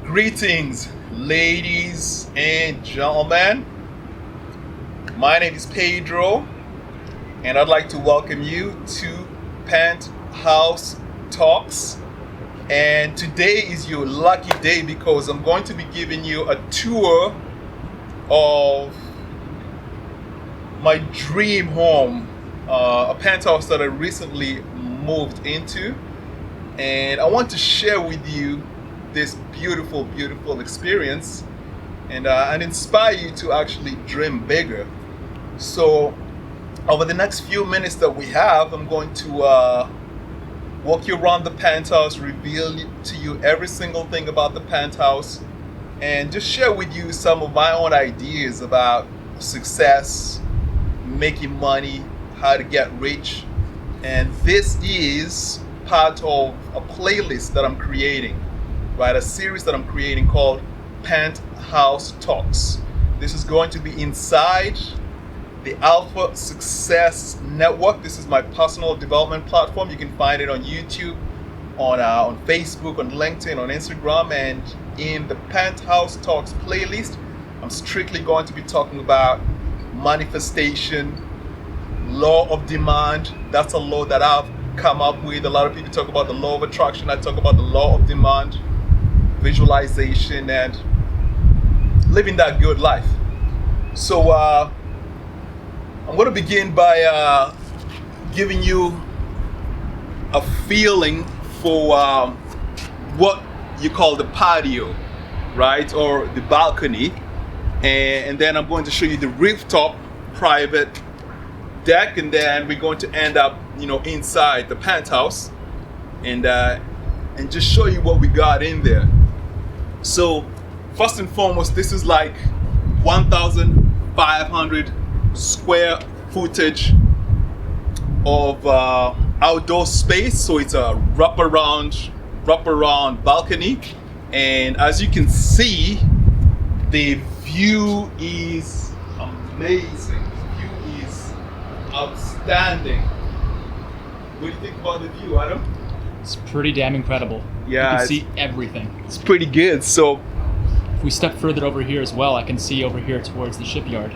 Greetings, ladies and gentlemen. My name is Pedro, and I'd like to welcome you to Penthouse Talks. And today is your lucky day because I'm going to be giving you a tour of my dream home, a penthouse that I recently moved into. And I want to share with you this beautiful, beautiful experience and inspire you to actually dream bigger. So over the next few minutes that we have, I'm going to walk you around the penthouse, reveal to you every single thing about the penthouse, and just share with you some of my own ideas about success, making money, how to get rich. And this is part of a playlist that I'm creating, right? A series that I'm creating called Penthouse Talks. This is going to be inside the Alpha Success Network. This is my personal development platform. You can find it on YouTube, on Facebook, on LinkedIn, on Instagram, and in the Penthouse Talks playlist, I'm strictly going to be talking about manifestation, law of demand. That's a law that I've come up with. A lot of people talk about the law of attraction. I talk about the law of demand, visualization, and living that good life. So I'm going to begin by giving you a feeling for what you call the patio, right, or the balcony, and then I'm going to show you the rooftop private deck, and then we're going to end up, inside the penthouse, and just show you what we got in there. So first and foremost, this is like 1,500 square footage of outdoor space. So it's a wraparound balcony, and as you can see, the view is amazing. The view is outstanding. What do you think about the view, Adam? It's pretty damn incredible. Yeah, you can see everything. It's pretty good. So if we step further over here as well, I can see over here towards the shipyard.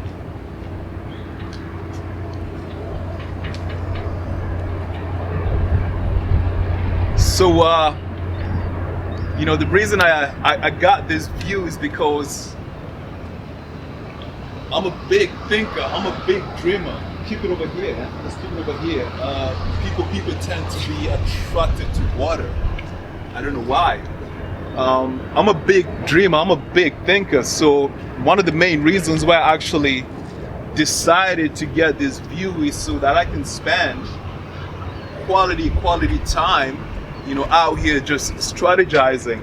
So the reason I got this view is because I'm a big thinker. I'm a big dreamer. Keep it over here. Let's keep it over here. People tend to be attracted to water. I don't know why. I'm a big dreamer. I'm a big thinker. So one of the main reasons why I actually decided to get this view is so that I can spend quality time, out here just strategizing.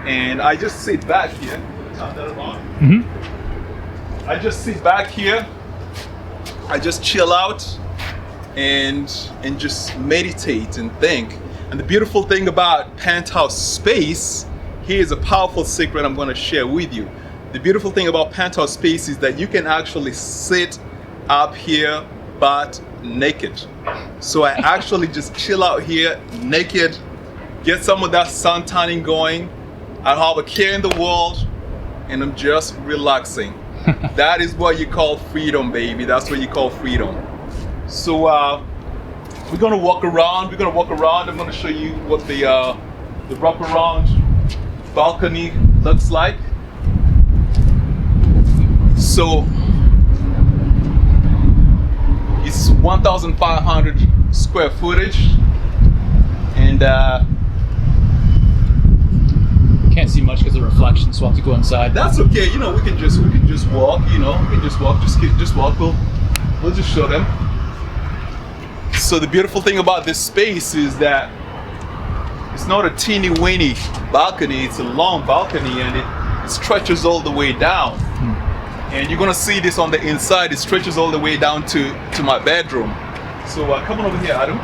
And I just sit back here. Turn that around. Mm-hmm. I just sit back here. I just chill out and just meditate and think. And the beautiful thing about penthouse space, here's a powerful secret I'm going to share with you. The beautiful thing about penthouse space is that you can actually sit up here but naked. So I actually just chill out here naked, get some of that sun tanning going. I don't have a care in the world, and I'm just relaxing. That is what you call freedom, baby. That's what you call freedom. So we're gonna walk around. I'm gonna show you what the wraparound balcony looks like. So it's 1,500 square footage, and Can't see much because of the reflection, so I'll have to go inside. that's okay. We can just walk. Just walk. We'll just show them. So the beautiful thing about this space is that it's not a teeny weeny balcony. It's a long balcony, and it stretches all the way down. And you're gonna see this on the inside. It stretches all the way down to my bedroom. So come on over here, Adam.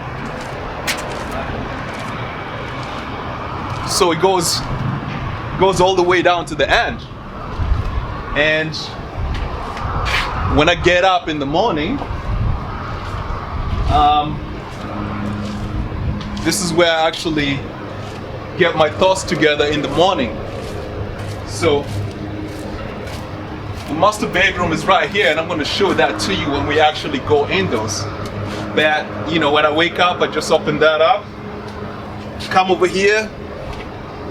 So it goes all the way down to the end. And when I get up in the morning, this is where I actually get my thoughts together in the morning. So the master bedroom is right here, and I'm going to show that to you when we actually go indoors. But you know, when I wake up, I just open that up, come over here,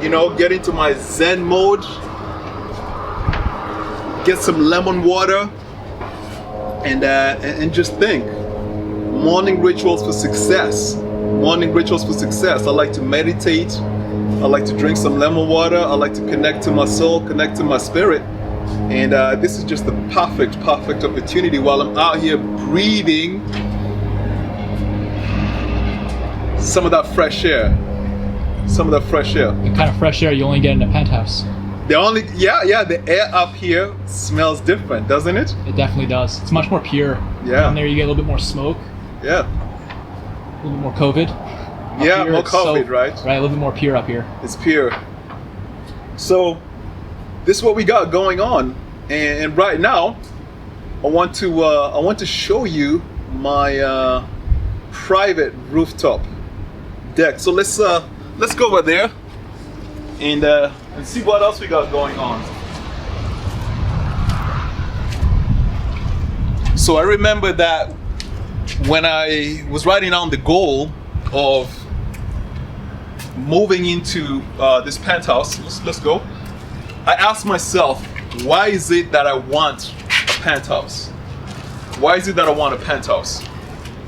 you know, get into my Zen mode, get some lemon water, and just think. Morning rituals for success. Morning rituals for success. I like to meditate. I like to drink some lemon water. I like to connect to my soul, connect to my spirit. And this is just the perfect opportunity while I'm out here breathing some of that fresh air. Some of that fresh air. The kind of fresh air you only get in a penthouse. The air up here smells different, doesn't it? It definitely does. It's much more pure. Yeah. Down there you get a little bit more smoke. Yeah. A little bit more COVID. Yeah, more COVID, right? Right, a little bit more pure up here. It's pure. So this is what we got going on, and right now I want to show you my private rooftop deck. So let's go over there and see what else we got going on. So I remember that when I was writing down the goal of moving into this penthouse, let's go. I asked myself, why is it that I want a penthouse? Why is it that I want a penthouse?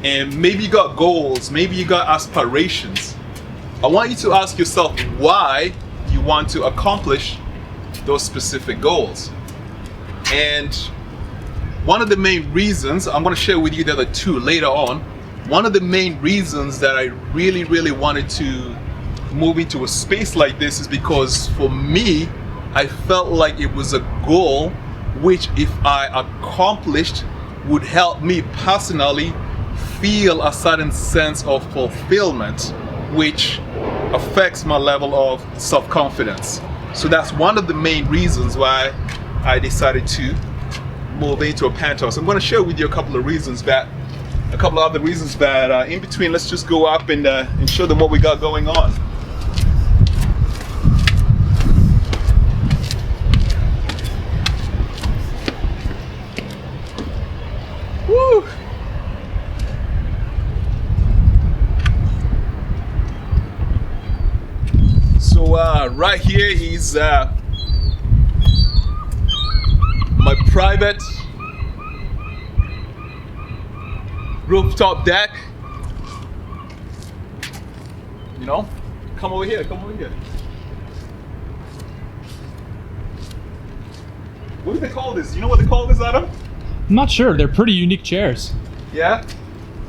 And maybe you got goals, maybe you got aspirations. I want you to ask yourself why you want to accomplish those specific goals. And one of the main reasons, I'm going to share with you the other two later on. One of the main reasons that I really wanted to move into a space like this is because for me, I felt like it was a goal which, if I accomplished, would help me personally feel a certain sense of fulfillment, which affects my level of self-confidence. So that's one of the main reasons why I decided to move into a penthouse. I'm going to share with you a couple of reasons, but a couple of other reasons, but in between, let's just go up and show them what we got going on. Woo! So right here is my private rooftop deck. You know, come over here. What do they call this? You know what they call this, Adam? I'm not sure. They're pretty unique chairs. Yeah?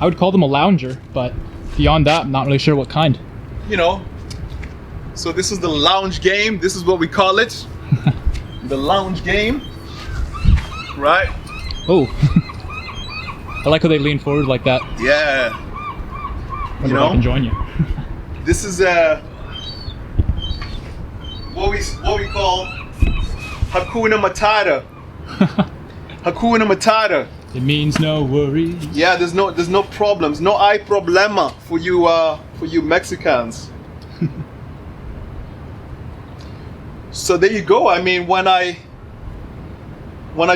I would call them a lounger, but beyond that, I'm not really sure what kind. You know, so this is the lounge game. This is what we call it. The lounge game. Right? Oh. I like how they lean forward like that. Yeah. Wonder if I can join you. This is what we call Hakuna Matata. Hakuna Matata. It means no worries. Yeah, there's no problems, no hay problema for you Mexicans. So there you go. I mean, when I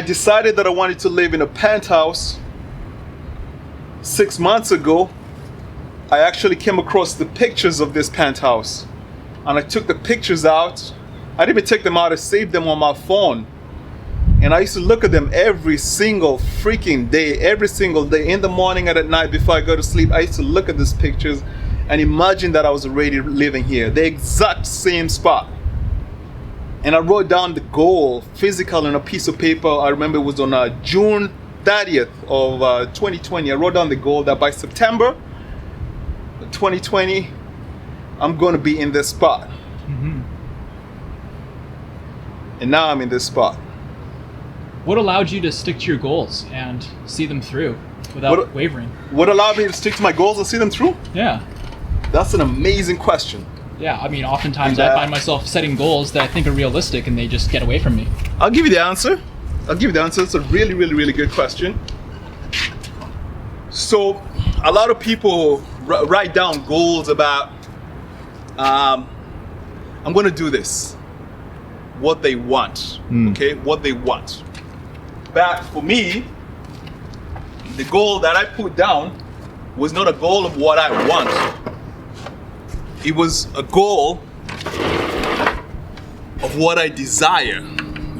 decided that I wanted to live in a penthouse 6 months ago, I actually came across the pictures of this penthouse, and I took the pictures out. I didn't even take them out, I saved them on my phone. And I used to look at them every single freaking day, every single day, in the morning and at night before I go to sleep. I used to look at these pictures and imagine that I was already living here, the exact same spot. And I wrote down the goal physical on a piece of paper. I remember it was on June 30th of 2020. I wrote down the goal that by September 2020, I'm going to be in this spot. Mm-hmm. And now I'm in this spot. What allowed you to stick to your goals and see them through without wavering? What allowed me to stick to my goals and see them through? Yeah. That's an amazing question. Yeah, I mean, oftentimes I find myself setting goals that I think are realistic and they just get away from me. I'll give you the answer. It's a really good question. So, a lot of people write down goals about, I'm going to do this. what they want. Okay, what they want. But for me, the goal that I put down was not a goal of what I want. It was a goal of what I desire,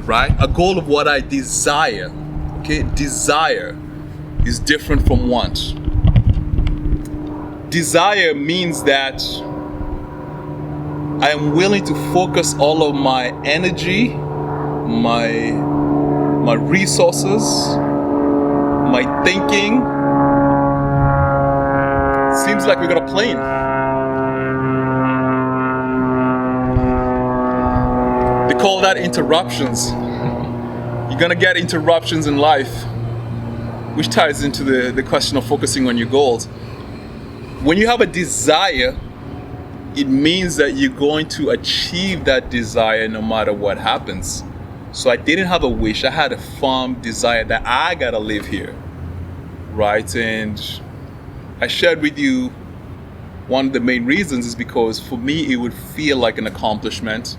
right? A goal of what I desire. Okay, desire is different from want. Desire means that I am willing to focus all of my energy, my resources, my thinking. Seems like we got a plane. They call that interruptions. You're gonna get interruptions in life, which ties into the question of focusing on your goals. When you have a desire, it means that you're going to achieve that desire no matter what happens. So I didn't have a wish, I had a firm desire that I gotta live here, right? And I shared with you one of the main reasons is because for me it would feel like an accomplishment.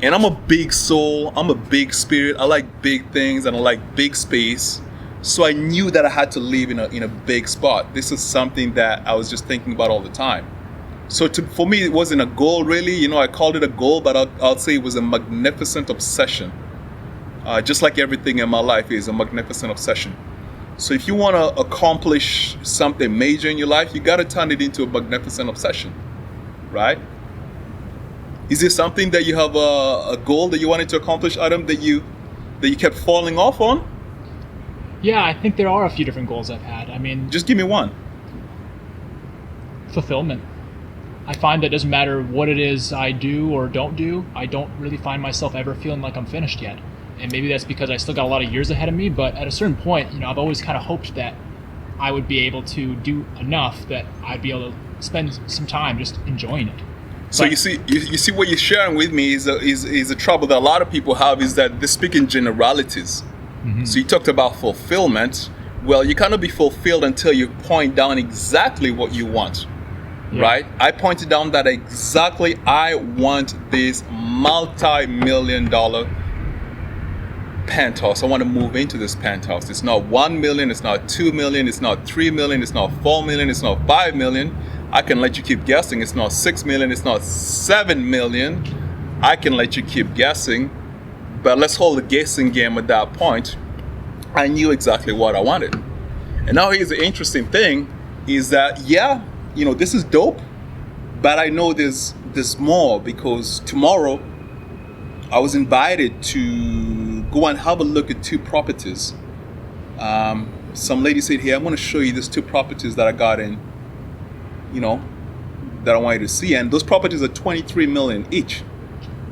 And I'm a big soul, I'm a big spirit, I like big things and I like big space. So I knew that I had to live in a big spot. This is something that I was just thinking about all the time. So for me, it wasn't a goal really. I called it a goal, but I'll say it was a magnificent obsession. Just like everything in my life is a magnificent obsession. So if you want to accomplish something major in your life, you got to turn it into a magnificent obsession, right? Is there something that you have a goal that you wanted to accomplish, Adam, that you kept falling off on? Yeah, I think there are a few different goals I've had. I mean, just give me one. Fulfillment. I find that it doesn't matter what it is I do or don't do, I don't really find myself ever feeling like I'm finished yet. And maybe that's because I still got a lot of years ahead of me, but at a certain point, I've always kind of hoped that I would be able to do enough that I'd be able to spend some time just enjoying it. So you see what you're sharing with me is a trouble that a lot of people have, is that they speak in generalities. Mm-hmm. So you talked about fulfillment. Well, you cannot be fulfilled until you point down exactly what you want. Yeah. Right? I pointed down that exactly I want this multi-million-dollar penthouse. I want to move into this penthouse. It's not 1 million, it's not 2 million, it's not 3 million, it's not 4 million, it's not 5 million. I can let you keep guessing. It's not 6 million, it's not 7 million. I can let you keep guessing. But let's hold the guessing game at that point. I knew exactly what I wanted. And now here's the interesting thing is that, this is dope, but I know there's more, because tomorrow I was invited to go and have a look at 2 properties. Some lady said, "Hey, I'm going to show you these 2 properties that I got in, that I want you to see." And those properties are 23 million each.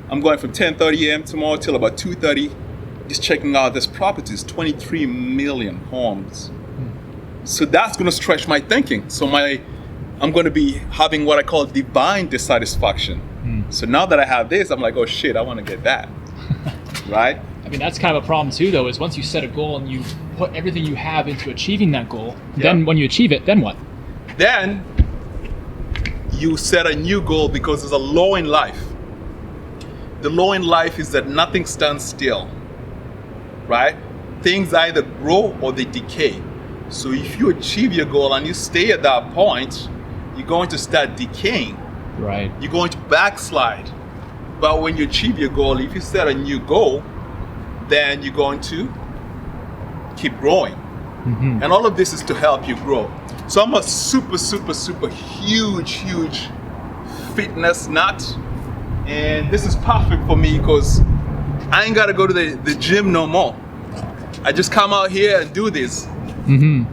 I'm going from 10:30 a.m. tomorrow till about 2:30, just checking out this properties, 23 million homes. So that's going to stretch my thinking. So I'm going to be having what I call divine dissatisfaction. So now that I have this, I'm like, oh shit, I want to get that. Right? I mean, that's kind of a problem too, though, is once you set a goal and you put everything you have into achieving that goal, then when you achieve it, then what? Then you set a new goal, because there's a law in life. The law in life is that nothing stands still, right? Things either grow or they decay. So if you achieve your goal and you stay at that point, you're going to start decaying. Right. You're going to backslide. But when you achieve your goal, if you set a new goal, then you're going to keep growing. Mm-hmm. And all of this is to help you grow. So I'm a super, super, super huge fitness nut. And this is perfect for me because I ain't got to go to the gym no more. I just come out here and do this. Mm-hmm.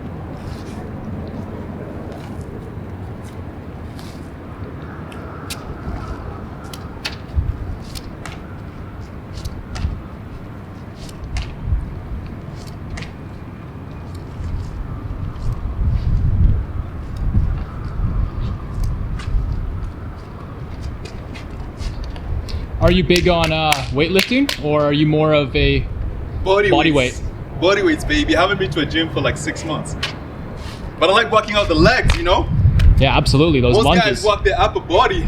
Are you big on weightlifting, or are you more of a body weight? Body weights, baby. I haven't been to a gym for like 6 months. But I like working out the legs, Yeah, absolutely. Those Most lunges. guys work their upper body.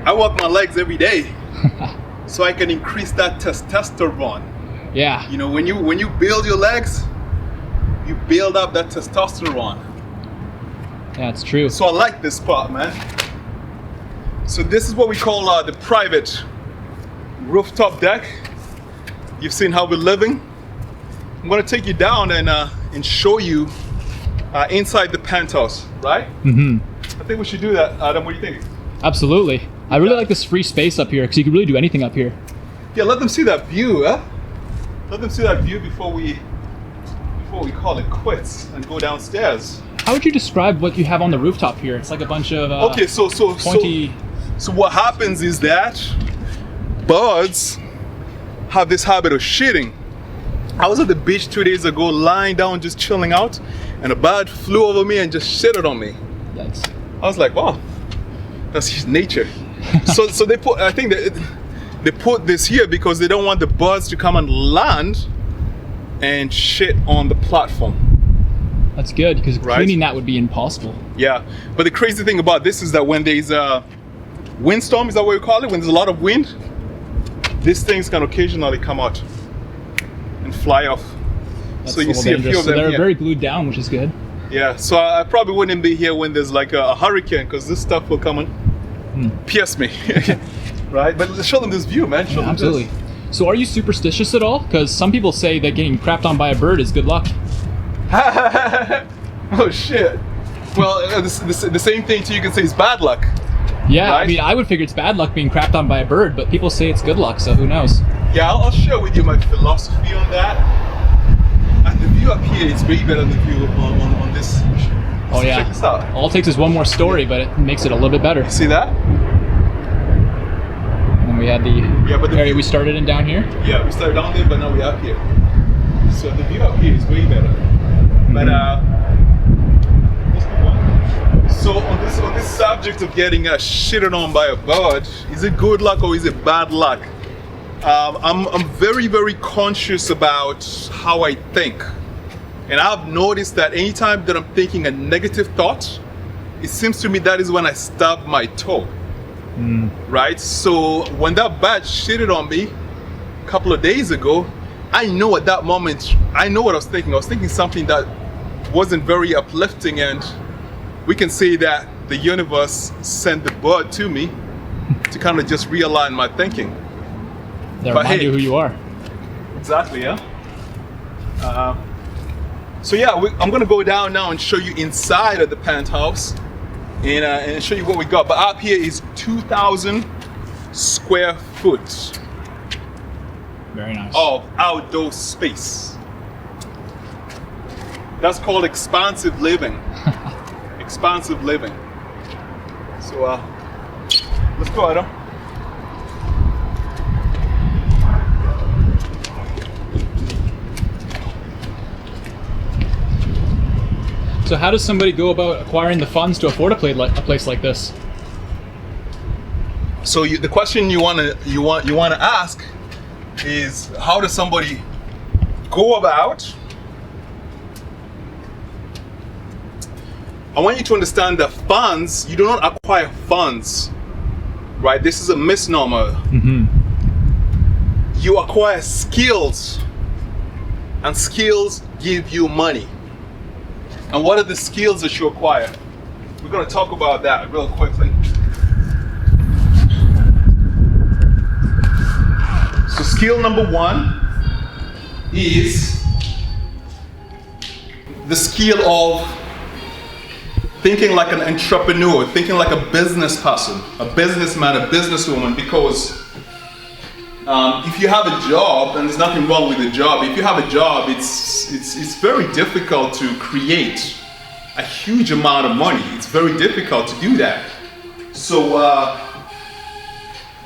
I work my legs every day. so I can increase that testosterone. Yeah. You know, when you build your legs, you build up that testosterone. Yeah, it's true. So I like this part, man. So this is what we call the private rooftop deck. You've seen how we're living. I'm gonna take you down and show you inside the penthouse, right? Mm-hmm. I think we should do that, Adam. What do you think? Absolutely. I really like this free space up here because you can really do anything up here. Yeah, let them see that view, huh? Let them see that view before we call it quits and go downstairs. How would you describe what you have on the rooftop here? It's like a bunch of okay, so pointy. So what happens is that birds have this habit of shitting. I was at the beach 2 days ago, lying down, just chilling out, and a bird flew over me and just shitted on me. Yikes. I was like, wow, that's his nature. so they put, I think they put this here because they don't want the birds to come and land and shit on the platform. That's good because Right. cleaning that would be impossible. Yeah, but the crazy thing about this is that when there's a windstorm, is that what you call it? When there's a lot of wind, these things can occasionally come out and fly off. That's So you see a few dangerous. of So them they're here. very glued down, which is good. Yeah, so I probably wouldn't be here when there's like a hurricane because this stuff will come and pierce me. Right? But show them this view, man. Show them Absolutely. So are you superstitious at all? Because some people say that getting crapped on by a bird is good luck. this. Oh shit. Well, the same thing too. You can say is bad luck. Yeah, I Right. mean, I would figure it's bad luck being crapped on by a bird, but people say it's good luck, so who knows? Yeah, I'll share with you my philosophy on that. And the view up here is way better than the view on this. Oh So yeah. Check this out. All it takes is one more story, but it makes it a little bit better. See that? And we had the Yeah, but the area view- we started in down here. Yeah, we started down there, but now we're up here. So the view up here is way better. But let's move on. So on this subject of getting shitted on by a bird, is it good luck or is it bad luck? I'm very, very conscious about how I think. And I've noticed that anytime that I'm thinking a negative thought, it seems to me that is when I stub my toe. Right? So when that bird shitted on me a couple of days ago, I know at that moment, I know what I was thinking. I was thinking something that wasn't very uplifting, and we can say that the universe sent the bird to me to kind of just realign my thinking. That But remind hey. you who you are. Exactly, yeah. So yeah, I'm gonna go down now and show you inside of the penthouse and show you what we got. But up here is 2,000 square foot Very nice. of outdoor space. That's called expansive living. Expansive living. So let's go, Adam. So how does somebody go about acquiring the funds to afford a place like this? So the question you want to ask is, how does somebody go about? I want you to understand that funds, you do not acquire funds, right? This is a misnomer. You acquire skills, and skills give you money. And what are the skills that you acquire? We're going to talk about that real quickly. So skill number one is the skill of thinking like an entrepreneur, thinking like a business person, a businessman, a businesswoman, because if you have a job, and there's nothing wrong with a job, if you have a job, it's very difficult to create a huge amount of money. It's very difficult to do that. So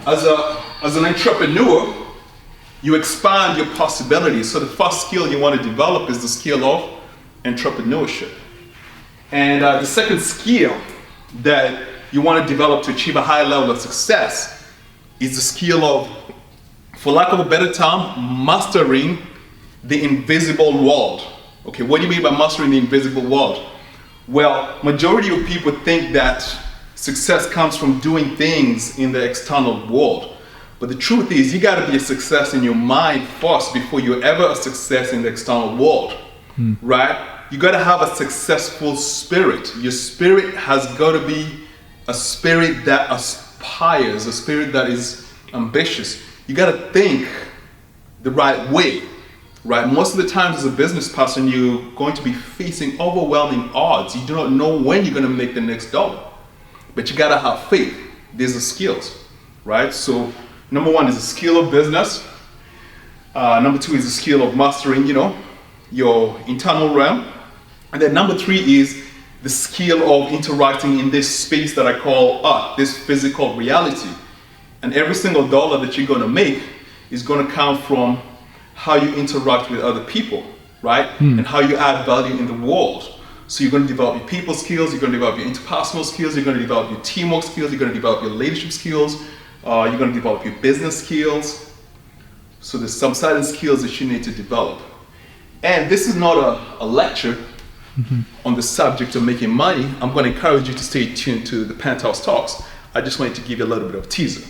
as an entrepreneur, you expand your possibilities. So the first skill you want to develop is the skill of entrepreneurship. And the second skill that you want to develop to achieve a high level of success is the skill of, for lack of a better term, mastering the invisible world. Okay, what do you mean by mastering the invisible world? Well, majority of people think that success comes from doing things in the external world. But the truth is, you got to be a success in your mind first before you're ever a success in the external world, right? You got to have a successful spirit. Your spirit has got to be a spirit that aspires, a spirit that is ambitious. You got to think the right way, right? Most of the times as a business person, you're going to be facing overwhelming odds. You do not know when you're going to make the next dollar, but you got to have faith. These are skills, right? So number one is the skill of business. Number two is the skill of mastering, your internal realm. And then number three is the skill of interacting in this space that I call art, this physical reality. And every single dollar that you're going to make is going to come from how you interact with other people, right? And how you add value in the world. So you're going to develop your people skills, you're going to develop your interpersonal skills, you're going to develop your teamwork skills, you're going to develop your leadership skills, you're going to develop your business skills. So there's some certain skills that you need to develop. And this is not a lecture on the subject of making money. I'm going to encourage you to stay tuned to the Penthouse Talks. I just wanted to give you a little bit of teaser.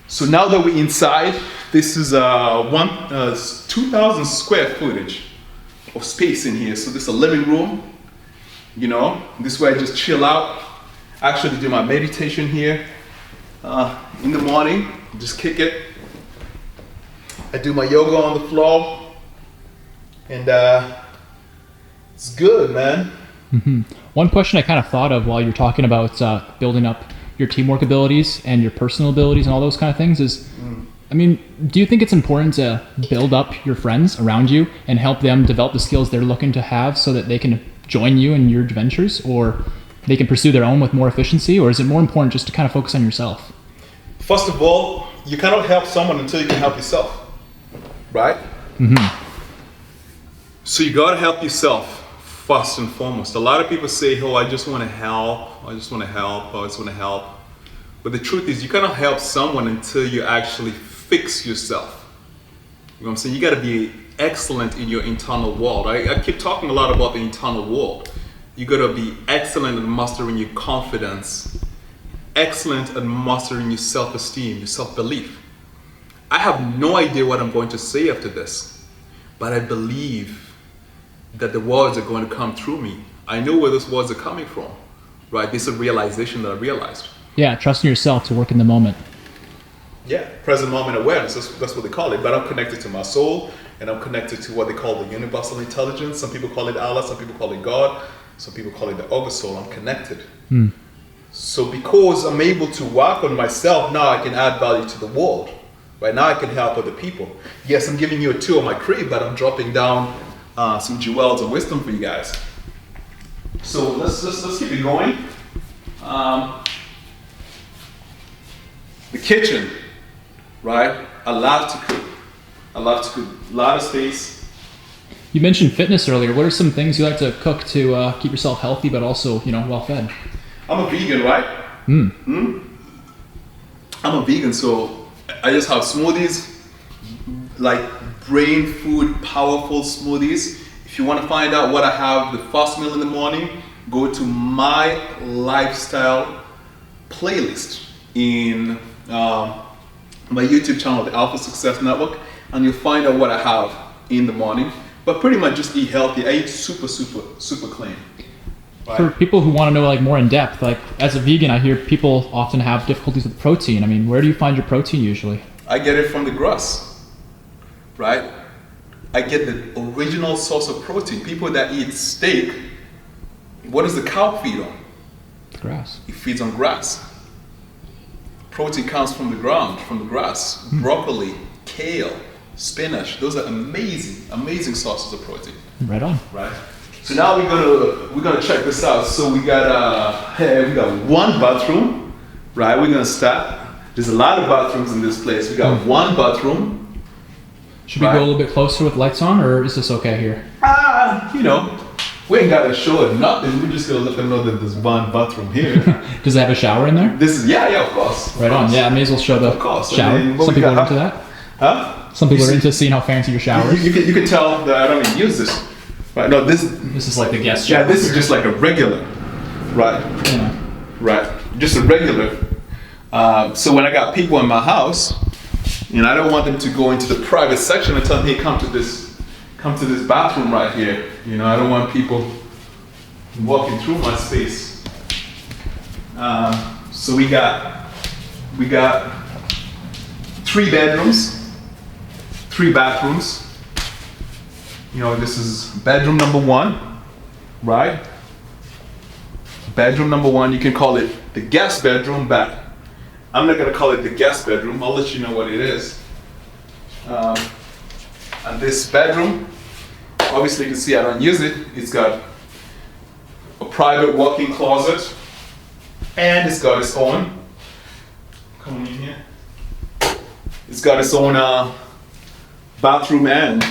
So now that we're inside, this is 2,000 square footage of space in here. So this is a living room. This is where I just chill out. I actually do my meditation here in the morning, just kick it. I do my yoga on the floor, and it's good, man. One question I kind of thought of while you're talking about building up your teamwork abilities and your personal abilities and all those kind of things is, do you think it's important to build up your friends around you and help them develop the skills they're looking to have so that they can join you in your adventures, or they can pursue their own with more efficiency? Or is it more important just to kind of focus on yourself? First of all, you cannot help someone until you can help yourself, right? So you got to help yourself first and foremost. A lot of people say, I just want to help, I just want to help. But the truth is, you cannot help someone until you actually fix yourself. You know what I'm saying? You got to be excellent in your internal world. I keep talking a lot about the internal world. You got to be excellent at mastering your confidence, excellent at mastering your self-esteem, your self-belief. I have no idea what I'm going to say after this, but I believe that the words are going to come through me. I know where those words are coming from, right? This is a realization that I realized. Yeah, trusting yourself to work in the moment. Yeah, present moment awareness, that's what they call it. But I'm connected to my soul, and I'm connected to what they call the universal intelligence. Some people call it Allah, some people call it God, some people call it the Ogre soul. I'm connected. So because I'm able to work on myself, now I can add value to the world. Right now I can help other people. Yes, I'm giving you a tour of my crib, but I'm dropping down some jewels of wisdom for you guys. So let's keep it going. The kitchen, right? I love to cook. A lot of space. You mentioned fitness earlier. What are some things you like to cook to keep yourself healthy, but also, well fed? I'm a vegan, right? I'm a vegan, so I just have smoothies, like brain food, powerful smoothies. If you want to find out what I have the first meal in the morning, go to my lifestyle playlist in my YouTube channel, the Alpha Success Network, and you'll find out what I have in the morning. But pretty much just eat healthy. I eat super clean. Right? For people who want to know more in depth, as a vegan, I hear people often have difficulties with protein. Where do you find your protein usually? I get it from the grass, right? I get the original source of protein. People that eat steak, what does the cow feed on? Grass. It feeds on grass. Protein comes from the ground, from the grass. Broccoli, kale, spinach, those are amazing sources of protein. Right on. Right? So now we're gonna check this out. So we got one bathroom, right? We're gonna start. There's a lot of bathrooms in this place. We got one bathroom. Should we go a little bit closer with lights on, or is this okay here? We ain't gotta show it nothing. We're just gonna let them know that there's one bathroom here. Does it have a shower in there? This is of course. Right on. Yeah, I may as well show the shower. Some people are into that. Huh? Some people are into seeing how fancy your shower is. You can tell that I don't even use this. Right? No, this is like the guest shower. Yeah, this is just like a regular. Right. Yeah. Right. Just a regular. So when I got people in my house, And I don't want them to go into the private section and tell them, hey, come to this bathroom right here. You know, I don't want people walking through my space. So we got 3 bedrooms, 3 bathrooms. You know, this is bedroom number 1, right? Bedroom number 1, you can call it the guest bedroom, but I'm not gonna call it the guest bedroom. I'll let you know what it is. And this bedroom, obviously you can see I don't use it. It's got a private walk-in closet, and it's got its own, come on in here. It's got its own bathroom and,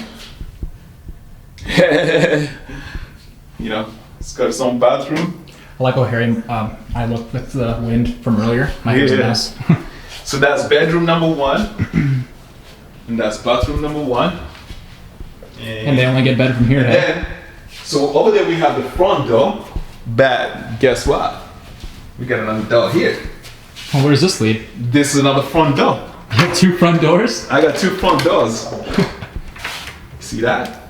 you know, it's got its own bathroom. I like how Harry, I look with the wind from earlier. My hair's a mess. So that's bedroom number 1, and that's bathroom number 1. And they only get better from here. And then, so over there we have the front door, but guess what? We got another door here. Oh, where does this lead? This is another front door. You have 2 front doors? I got 2 front doors. See that?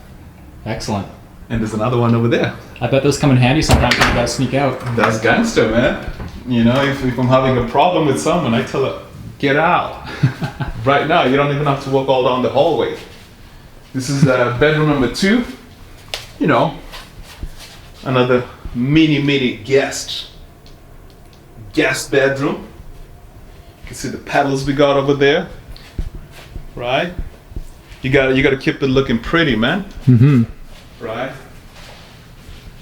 Excellent. And there's another one over there. I bet those come in handy sometimes when you guys sneak out. That's gangster, man. You know, if I'm having a problem with someone, I tell her, get out. Right now, you don't even have to walk all down the hallway. This is bedroom number 2. You know, another mini guest bedroom. You can see the pedals we got over there, right? You gotta keep it looking pretty, man. Mm-hmm. Right?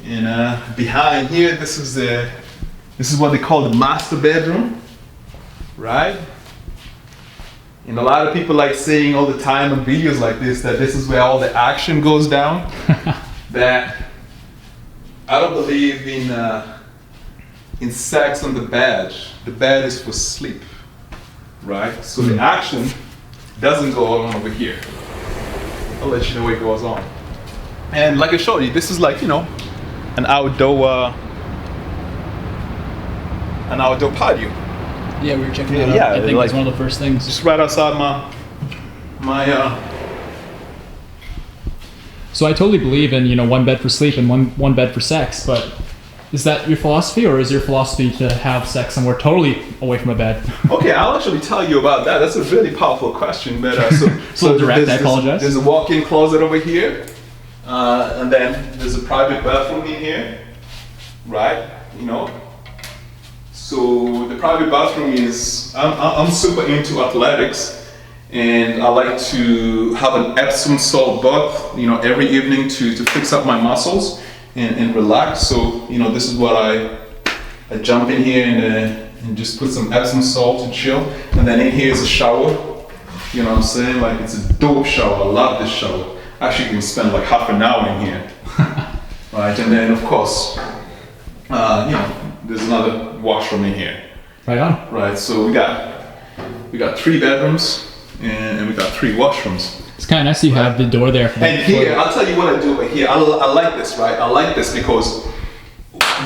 And behind here, this is what they call the master bedroom, right? And a lot of people like saying all the time in videos like this that this is where all the action goes down. That I don't believe in sex on the bed. The bed is for sleep, right? So the action doesn't go on over here. I'll let you know what goes on. And like I showed you, this is like, you know, an outdoor patio. Yeah, we were checking that out. Yeah, I think like, it's one of the first things. Just right outside my So I totally believe in, you know, 1 bed for sleep and one bed for sex, but is that your philosophy, or is your philosophy to have sex somewhere totally away from a bed? Okay, I'll actually tell you about that. That's a really powerful question. But So direct, I apologize. There's a walk-in closet over here, and then there's a private bathroom in here, right? You know. So the private bathroom is, I'm super into athletics, and I like to have an Epsom salt bath, you know, every evening to fix up my muscles and relax. So, you know, this is what I jump in here and just put some Epsom salt and chill. And then in here is a shower. You know what I'm saying? Like, it's a dope shower. I love this shower. Actually, you can spend like half an hour in here. Right, and then of course, you know, there's another washroom in here. Right on. Right, so we got 3 bedrooms and we got 3 washrooms. It's kind of nice you have the door there. And here, I'll tell you what I do over here. I like this, right? I like this because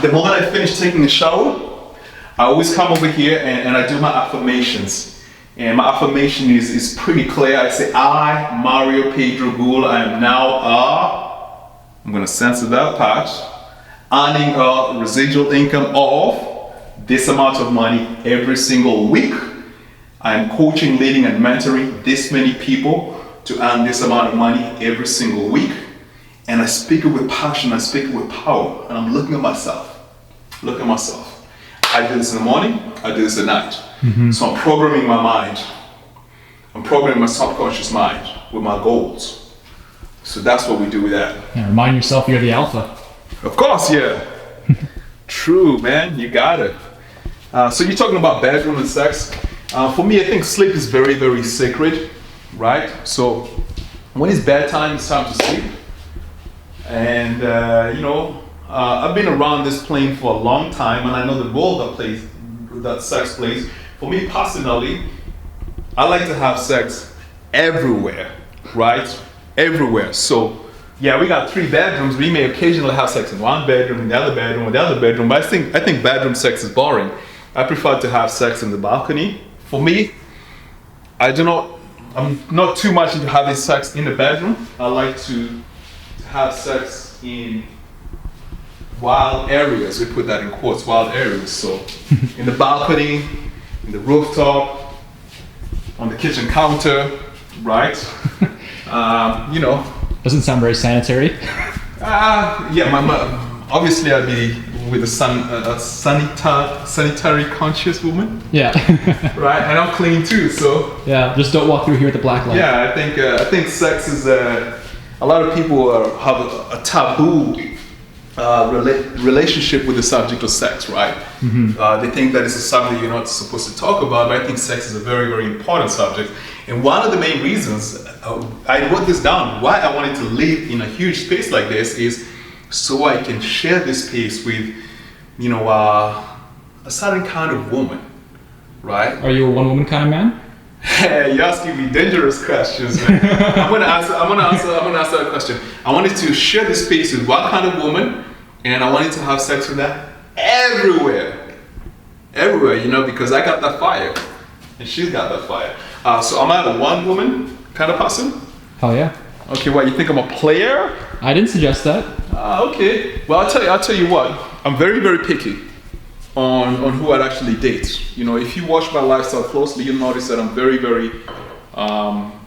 the moment I finish taking a shower, I always come over here and I do my affirmations. And my affirmation is pretty clear. I say, I, Mario Pedro Gould, I am now I'm gonna censor that part, earning a residual income of this amount of money every single week. I am coaching, leading, and mentoring this many people to earn this amount of money every single week. And I speak it with passion, I speak it with power, and I'm looking at myself. Look at myself. I do this in the morning, I do this at night. Mm-hmm. So I'm programming my mind. I'm programming my subconscious mind with my goals. So that's what we do with that. Yeah, remind yourself you're the alpha. Of course, yeah. True, man, you got it. So you're talking about bedroom and sex. For me, I think sleep is very, very sacred, right? So when it's bedtime, it's time to sleep. And, you know, I've been around this plane for a long time, and I know the role that sex plays. For me personally, I like to have sex everywhere, right? Everywhere. So, yeah, we got 3 bedrooms. We may occasionally have sex in one bedroom, in the other bedroom, in the other bedroom. But I think bedroom sex is boring. I prefer to have sex in the balcony. For me, I do not I'm not too much into having sex in the bedroom. I like to have sex in wild areas. We put that in quotes, wild areas. So in the balcony, in the rooftop, on the kitchen counter, right? You know. Doesn't sound very sanitary. Yeah, obviously I'd be with a sanitary conscious woman. Yeah. Right, and I'm clean too, so. Yeah, just don't walk through here with the black light. Yeah, I think sex is a lot of people have a taboo relationship with the subject of sex, right? They think that it's a subject you're not supposed to talk about, but I think sex is a very, very important subject. And one of the main reasons, I wrote this down, why I wanted to live in a huge space like this is so I can share this space with, you know, a certain kind of woman, right? Are you a one-woman kind of man? You're asking me dangerous questions, man. I'm gonna answer that question. I wanted to share this space with one kind of woman, and I wanted to have sex with her everywhere, you know, because I got that fire, and she's got that fire. So am I a one-woman kind of person? Hell yeah. Okay, what, you think I'm a player? I didn't suggest that. Okay. Well, I'll tell you what. I'm very, very picky on who I'd actually date. You know, if you watch my lifestyle closely, you'll notice that I'm very, very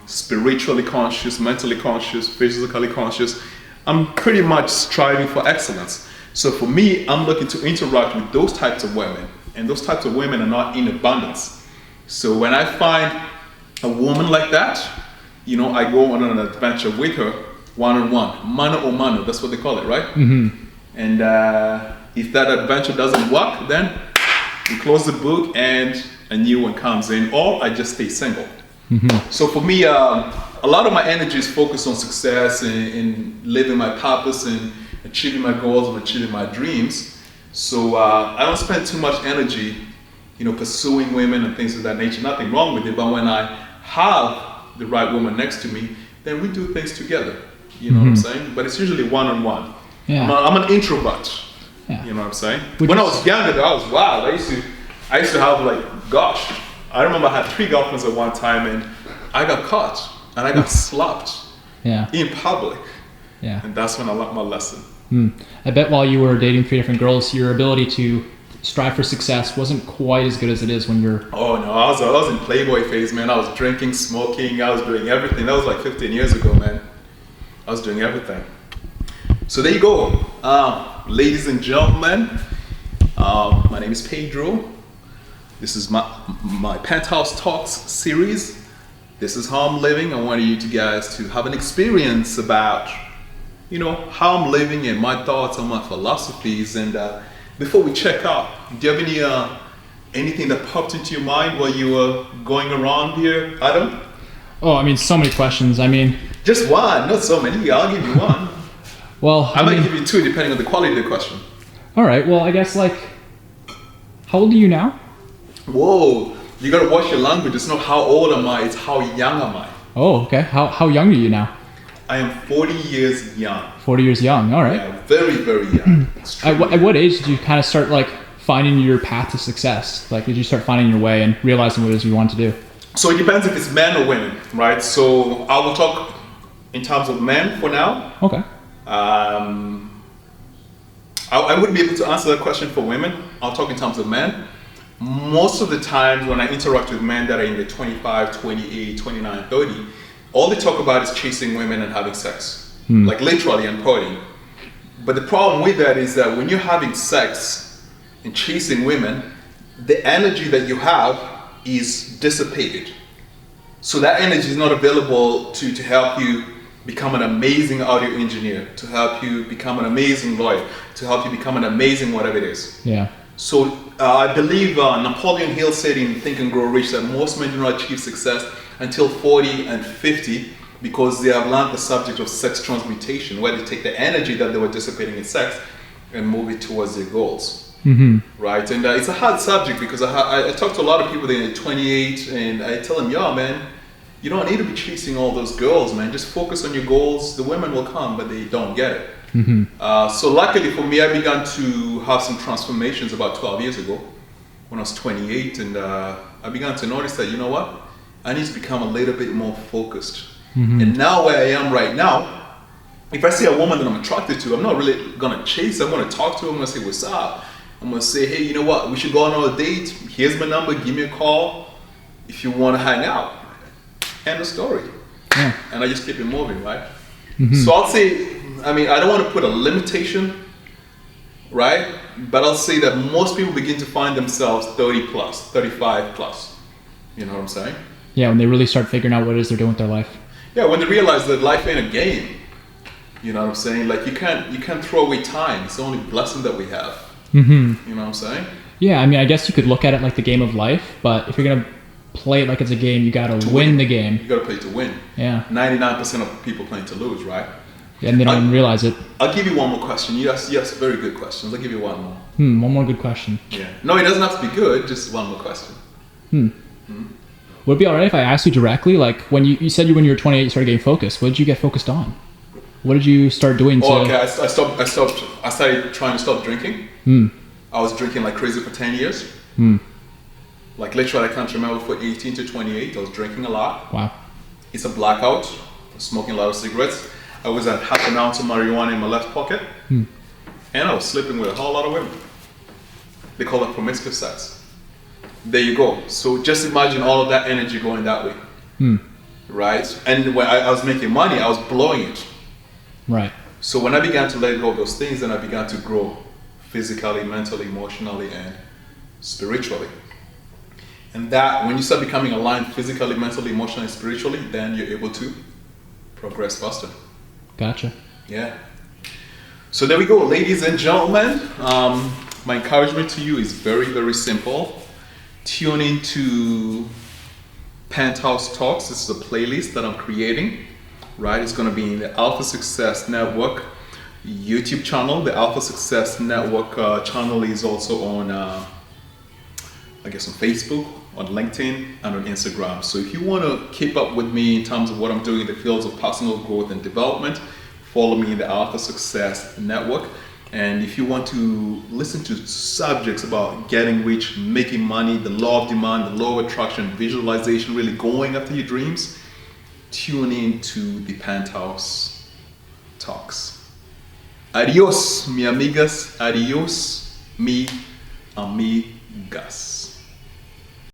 spiritually conscious, mentally conscious, physically conscious. I'm pretty much striving for excellence. So for me, I'm looking to interact with those types of women, and those types of women are not in abundance. So when I find a woman like that, you know, I go on an adventure with her, one-on-one, mano a mano, that's what they call it, right? And if that adventure doesn't work, then we close the book and a new one comes in, or I just stay single. So for me, a lot of my energy is focused on success and living my purpose and achieving my goals and achieving my dreams. So I don't spend too much energy, you know, pursuing women and things of that nature. Nothing wrong with it, but when I have the right woman next to me, then we do things together. You know what I'm saying? But it's usually one-on-one. Yeah. I'm an introvert. Yeah. You know what I'm saying? When I was younger, I was wild. I used to have like, gosh, I remember I had 3 girlfriends at one time, and I got caught and I got slapped in public. Yeah. And that's when I learned my lesson. I bet while you were dating 3 different girls, your ability to strive for success wasn't quite as good as it is when you're... Oh no, I was in Playboy phase, man. I was drinking, smoking, I was doing everything. That was like 15 years ago, man. I was doing everything. So there you go. Ladies and gentlemen, my name is Pedro. This is my Penthouse Talks series. This is how I'm living. I wanted you guys to have an experience about, you know, how I'm living and my thoughts and my philosophies. And before we check out, do you have anything that popped into your mind while you were going around here, Adam? Oh, I mean, so many questions. I mean... Just one, not so many. I'll give you one. Well, I might give you 2 depending on the quality of the question. All right. Well, I guess, like, how old are you now? Whoa, you gotta watch your language. It's not how old am I, it's how young am I. Oh, okay. How young are you now? I am 40 years young. 40 years young. All right. Yeah, very, very young. At what age did you kind of start, like, finding your path to success? Like, did you start finding your way and realizing what it is you wanted to do? So it depends if it's men or women, right? So I will talk in terms of men for now. Okay. I wouldn't be able to answer that question for women. I'll talk in terms of men. Most of the times when I interact with men that are in the 25, 28, 29, 30, all they talk about is chasing women and having sex. Like literally and partying. But the problem with that is that when you're having sex and chasing women, the energy that you have is dissipated. So that energy is not available to help you become an amazing audio engineer, to help you become an amazing lawyer, to help you become an amazing whatever it is. Yeah. So I believe Napoleon Hill said in Think and Grow Rich that most men do not achieve success until 40 and 50 because they have learned the subject of sex transmutation, where they take the energy that they were dissipating in sex and move it towards their goals. Right? And it's a hard subject because I talk to a lot of people that are 28 and I tell them, yo, man, you don't need to be chasing all those girls, man. Just focus on your goals. The women will come, but they don't get it. So luckily for me, I began to have some transformations about 12 years ago when I was 28, and I began to notice that, you know what? I need to become a little bit more focused. And now where I am right now, if I see a woman that I'm attracted to, I'm not really gonna chase her. I'm gonna talk to her. I'm gonna say, what's up? I'm gonna say, hey, you know what? We should go on a date. Here's my number. Give me a call if you want to hang out. End of story. Yeah. And I just keep it moving, right? So I'll say, I mean, I don't want to put a limitation, right? But I'll say that most people begin to find themselves 30 plus, 35 plus. You know what I'm saying? Yeah, when they really start figuring out what it is they're doing with their life. Yeah, when they realize that life ain't a game. You know what I'm saying? Like you can't throw away time. It's the only blessing that we have. You know what I'm saying? Yeah, I mean, I guess you could look at it like the game of life, but if you're gonna play it like it's a game, you gotta win the game. You gotta play to win. Yeah. 99% of people playing to lose, right? And they don't even realize it. I'll give you one more question. Yes, very good questions. I'll give you one more. One more good question. Yeah. No, it doesn't have to be good. Just one more question. Would it be alright if I asked you directly, like when you said when you were 28 you started getting focused, what did you get focused on? What did you start doing to... Oh, okay, I started trying to stop drinking. I was drinking like crazy for 10 years. Like literally I can't remember, for 18 to 28, I was drinking a lot. Wow. It's a blackout, smoking a lot of cigarettes. I was at half an ounce of marijuana in my left pocket. And I was sleeping with a whole lot of women. They call it promiscuous sex. There you go. So just imagine all of that energy going that way. Right? And when I was making money, I was blowing it. Right. So when I began to let go of those things, then I began to grow physically, mentally, emotionally, and spiritually. And that, when you start becoming aligned physically, mentally, emotionally, and spiritually, then you're able to progress faster. Gotcha. Yeah. So there we go, ladies and gentlemen. My encouragement to you is very, very simple. Tune into Penthouse Talks. This is a playlist that I'm creating. Right, it's going to be in the Alpha Success Network YouTube channel. The Alpha Success Network channel is also on, I guess, on Facebook, on LinkedIn, and on Instagram. So if you want to keep up with me in terms of what I'm doing in the fields of personal growth and development, follow me in the Alpha Success Network. And if you want to listen to subjects about getting rich, making money, the law of demand, the law of attraction, visualization, really going after your dreams, tune in to the Penthouse Talks. Adios, mi amigas. Adios, mi amigas.